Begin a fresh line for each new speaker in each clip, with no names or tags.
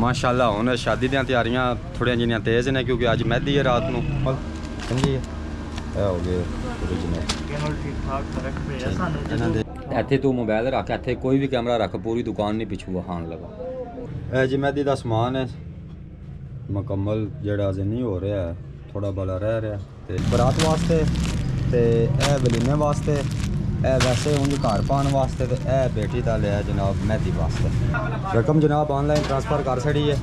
माशाल्लाह हुण शादी दी तैयारियां थोड़ियां जिहियां तेज़ ने क्योंकि अज मेहंदी है रात नूं समझी हो गए इत्थे तू मोबाइल रख इत्थे कोई भी कैमरा रख पूरी दुकान नहीं पिछू वहान लगा जी मेहंदी का समान है मुकम्मल जेड़ा अजे नहीं हो रहा है थोड़ा बड़ा रह रहा है बरात वास्ते ते वलीमे वास्ते वैसे उंज घर पाने वास्ते तो बेटी का लिया जनाब मेहंदी वास्ते रकम जनाब ऑनलाइन ट्रांसफर कर छड़ी है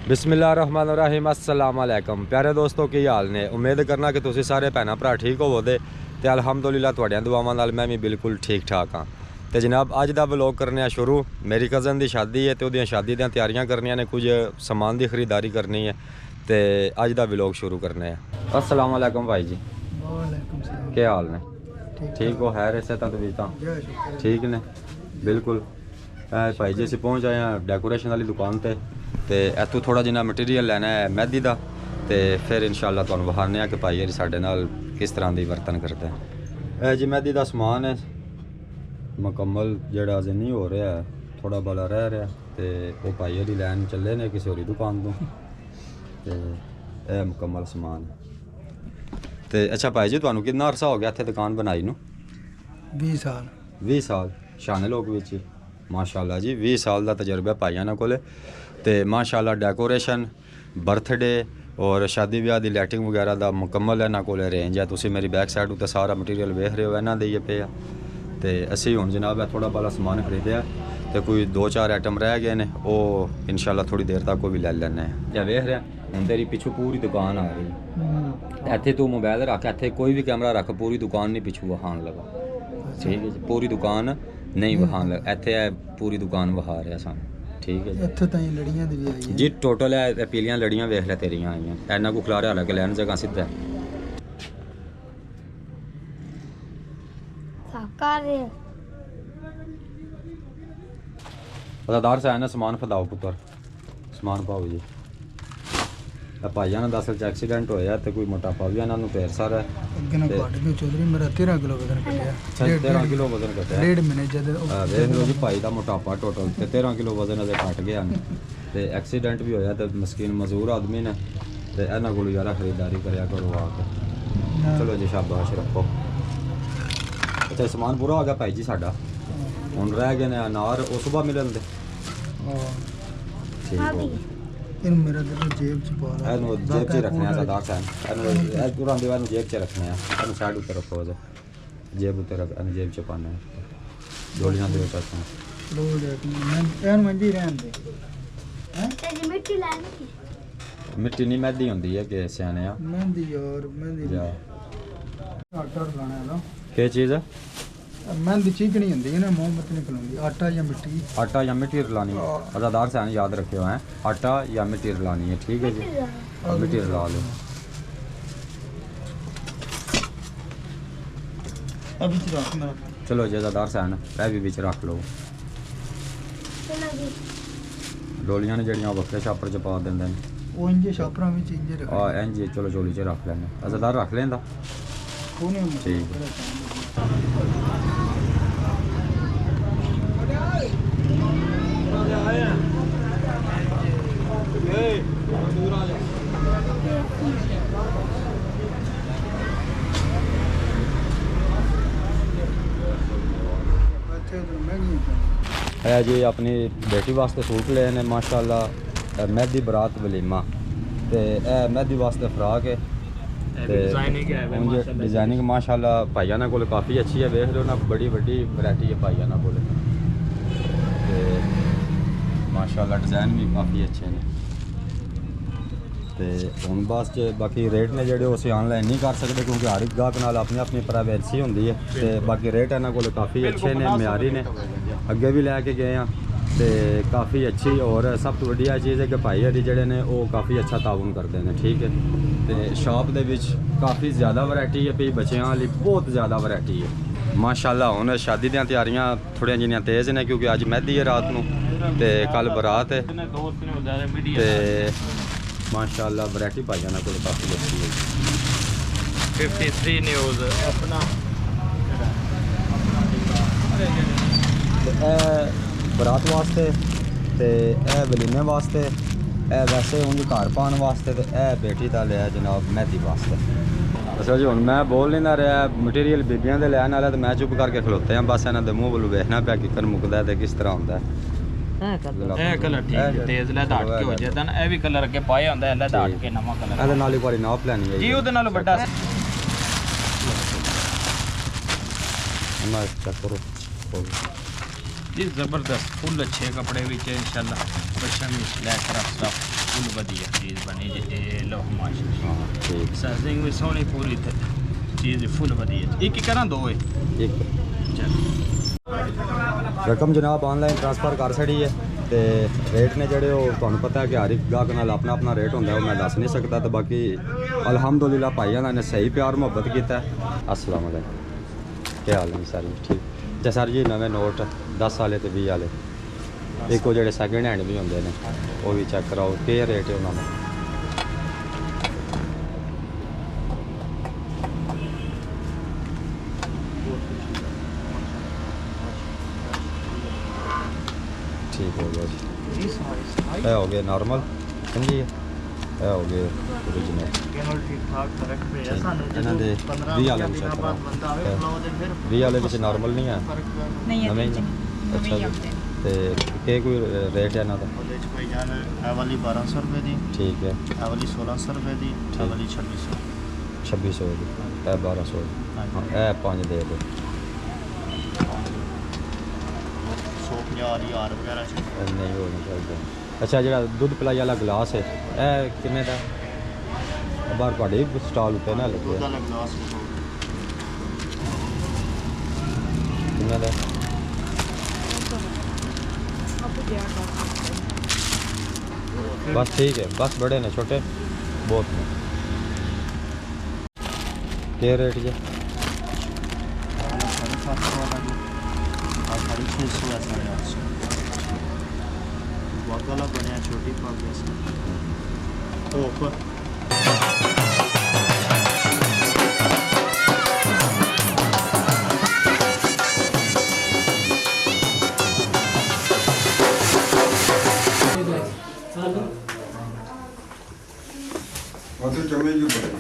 बिस्मिल्लाहिर्रहमानिर्रहीम अस्सलाम वालेकुम प्यारे दोस्तों की हाल ने उम्मीद करना कि तुसी सारे भैन भरा ठीक होवोगे तो अलहमदुलिल्लाह तुहाडियां दुआवां नाल मैं भी बिल्कुल ठीक ठाक हाँ तो जनाब अज का व्लॉग करने शुरू मेरी कज़न की शादी है तो उहदियां शादी दी तैयारियां करनियां ने कुछ समान की खरीदारी करनी है तो अज का व्लॉग शुरू करने अस्सलाम वालेकुम भाई जी क्या हाल ने ठीक हो है इसे तबीयत ठीक ने बिल्कुल भाई जी असीं पहुँच आए हैं डेकोरेशन वाली दुकान पर तो इतों थोड़ा जिन्ना मटीरियल लेना है मेहंदी का तो फिर इंशाल्लाह तुहानूं विखाने कि भाई जी साडे नाल किस तरह की बर्तन करते हैं जी मेहंदी का समान है मुकम्मल जेड़ा अजे नहीं हो रहा है थोड़ा बड़ा रह रहा तो वो भाई जी लैन चले ने किसी होरी दुकान तो यह मुकम्मल समान है तो अच्छा भाई जी तुहानूं कितना अरसा हो गया इत्थे दुकान बनाई नूं 20 साल शाने लोग विच माशाल्लाह जी 20 साल का तजर्बा भाइयों ने कोले तो माशाल्लाह डेकोरेशन बर्थडे और शादी ब्याह की लाइटिंग वगैरह का मुकम्मल इन्होंने को रेंज है तुसी मेरी बैक साइड उत्ते सारा मटीरियल वेख रहे हो इन्हों दे पे तो असी हुण जनाब थोड़ा बड़ा समान खरीदया तो कोई 2-4 आइटम रह गए ने वो इंशाल्लाह थोड़ी देर तक वो भी ले लेने या वेख रहा हुण तेरी पिछू पूरी दुकान आ रही इत्थे तू मोबाइल रख इत्थे कोई भी कैमरा रख पूरी दुकान नहीं पिछू वहान लगा ठीक है पूरी दुकान नहीं वहान लगा इत्थे पूरी दुकान वहा रहा सानू ठीक है जी टोटल है पीलियां लड़ियां वेख लै तेरियां आईयां इन्ना को खिलारे अलग लैन जगह सीधा पतादार से आना समान फदाओ पुत्र समान पाओ जी भाइया ने दस एक्सीडेंट होया तो कोई मोटापा भी इन्होंने ढेर सारा 13 किलो वजन घटिया देख लो जी भाई का मोटापा टोटल 13 किलो वजन अजे घट गया तो एक्सीडेंट भी होया तो मस्कीन मजदूर आदमी ने तो इन्होंने को यार खरीदारी कराया करो आके चलो जी शाबाश रखो अच्छा समान पूरा हो गया भाई जी साडा हुण रह गए ने अनार वो सुबह मिलन दे ठीक हो जेब च रखने सरदार साहब पूरा दीवार जेब च रखने साइड उत्ते रखो जेब उत्ते रख जेब च पाने डोलियां दे मिट्टी नहीं मेहंदी होंदी है कि सियाने क्या चीज़ है
मेहंदी चिकनी होंदी है ना मोमबत्ती नहीं खलोंदी आटा या मिट्टी
रलानी है अदादार से याद रखियो है आटा या मिट्टी रलानी है ठीक है जी मिट्टी रला लो चलो जी अदादार से भी बीच रख लो डोलियां ने जड़ियां बक्खरे छापर च पा देंगे इंज चलो चोली च रख लेंगे अदादार रख लेंदा ठीक है है जी अपनी बेटी वास्ते सूट ले ने माशाल्लाह मेहंदी बरात वलीमा ते मेहंदी वास्ते फ्राक है डिजाइनिंग माशाल्लाह भाइयों ने कोल काफ़ी अच्छी है वेख लो ना बड़ी बड़ी वैरायटी है भाइयों ने कोल माशाल्लाह डिज़ाइन भी काफ़ी अच्छे हैं तो हुण बस बाकी रेट ने जेह्ड़े उस ऑनलाइन नहीं कर सकते क्योंकि हर एक गाहक नाल अपनी अपनी प्राइवेसी होंदी है तो बाकी रेट इन्होंने कोल काफ़ी अच्छे ने म्यारी ने अगे भी लैके गए हैं तो काफ़ी अच्छी और सब तो वड्डी चीज़ है कि भाई हरी जेह्ड़े ने वो काफ़ी अच्छा ताउन करते हैं ठीक है तो शॉप दे विच काफ़ी ज़्यादा वैरायटी है भाई बच्चों वाली बहुत ज़्यादा वैरायटी है माशाल्लाह हुण शादी दी तैयारियां थोड़ियां जिहियां तेज़ ने क्योंकि अज मेहंदी है रात नूं ते कल बरात है ते माशाल्लाह वैरायटी पाई जाना कोल काफ़ी अच्छी है
53 न्यूज़ अपना
ते बरात वास्ते ते वलीमे वास्ते वैसे उंज घर पाने वास्ते ते बेटी दा लिया जनाब मेहंदी वास्ते। अच्छा जी हुण मैं बोल नहीं ना रहा मटीरियल बीबियां दे लैन वाला ते मैं चुप करके खलोते हैं बस इन्हां दे मूंह वल वेखना पिया किकर मुकदा है ते किस तरह हुंदा है।
कलर ठीक है तेज लैदा हट के हो जाता ना भी कलर अगे पाया हुंदा है लैदा हट के नवा कलर
ਇਹਦੇ ਨਾਲ ਇੱਕ ਵਾਰੀ ਨਾਪ ਲੈਣੀ ਹੈ
जी ਉਹਦੇ ਨਾਲ ਵੱਡਾ
ਮੈਂ ਚੈੱਕ ਕਰੋ
जी जबरदस्त फुल अच्छे कपड़े भी इंशाल्लाह बच्चा भी लेकर रखता फुल बढ़िया चीज़ बनी जी लो माशाल्लाह
ਹਾਂ ਠੀਕ
साइजिंग भी सोहनी पूरी चीज़ फुल बढ़िया एक ही करा दो है
ਇੱਕ
चल
ਰਕਮ ਜਨਾਬ ਆਨਲਾਈਨ ਟ੍ਰਾਂਸਫਰ ਕਰ ਛੜੀ ਹੈ ਤੇ ਰੇਟ ਨੇ ਜਿਹੜੇ ਉਹ ਤੁਹਾਨੂੰ ਪਤਾ ਹੈ ਕਿ ਹਰ ਇੱਕ ਗਾਹਕ ਨਾਲ ਆਪਣਾ ਆਪਣਾ ਰੇਟ ਹੁੰਦਾ ਉਹ ਮੈਂ ਦੱਸ ਨਹੀਂ ਸਕਦਾ ਤੇ ਬਾਕੀ ਅਲਹਮਦੁਲਿਲਾ ਭਾਈਆਂ ਨੇ ਸਹੀ ਪਿਆਰ ਮੁਹੱਬਤ ਕੀਤਾ ਹੈ। अस्सलाम वालेकुम ਕੀ ਹਾਲ ਹੈ ਸਰ ਠੀਕ ਜੀ ਸਰ ਜੀ ਨਵੇਂ ਨੋਟ 10 ਵਾਲੇ ਤੇ 20 ਵਾਲੇ ਇੱਕ ਉਹ ਜਿਹੜੇ ਸੈਕਿੰਡ ਹੈਂਡ ਵੀ ਹੁੰਦੇ ਨੇ ਉਹ ਵੀ ਚੈੱਕ ਕਰਾਓ ਕੀ ਰੇਟ ਹੈ ਉਹਨਾਂ ਦਾ। ठीक हो गया जी ਇਹ ਹੋ ਗਿਆ ਨਾਰਮਲ ਸਮਝੀ ਇਹ ਹੋ ਗਏ origignal
ठीक ठाक फर्क पे है सानू
ਇਹਨਾਂ ਦੇ 20 ਵਾਲੇ ਵਿੱਚ
बंदा आवे फ्लो दे फिर
20 ਵਾਲੇ ਵਿੱਚ ਨਾਰਮਲ ਨਹੀਂ ਹੈ
ਨਹੀਂ
ਨਵੇਂ ਹੀ ਨੇ। ਅੱਛਾ ਜੀ ਤੇ ਕੀ ਕੋਈ ਰੇਟ ਹੈ ਇਹਨਾਂ ਦਾ
ਉਹਦੇ ਚ ਕੋਈ ਜਾਨ ਇਹ ਵਾਲੀ 1200 ਰੁਪਏ ਦੀ
ਠੀਕ ਹੈ
ਇਹ ਵਾਲੀ 1600 ਰੁਪਏ ਦੀ ਇਹ ਵਾਲੀ 2600
2600 ਦੀ ਇਹ 1200 ਦੀ ਹਾਂ, ਇਹ 5 ਦੇ ਦਿਓ
150 ਹਜ਼ਾਰ ਵਗੈਰਾ ਚ
ਇਹ ਨਹੀਂ ਹੋਣਾ ਚਾਹੀਦਾ। ਅੱਛਾ ਜਿਹੜਾ ਦੁੱਧ ਪਲਾਈ ਵਾਲਾ ਗਲਾਸ ਹੈ ਇਹ ਕਿੰਨੇ ਦਾ ਬਾਹਰ ਤੁਹਾਡੇ ਸਟਾਲ ਉੱਤੇ ਨਾ ਲੱਗਿਆ
ਉਹਦਾ ਗਲਾਸ
ਕਿੰਨੇ ਦਾ बस ठीक है बस बड़े ने छोटे बहुत ने क्या रेट जी
750 वाला जी और 650 है 800 वाला बने छोटी पाक जैसे ऊपर
Você também de banho.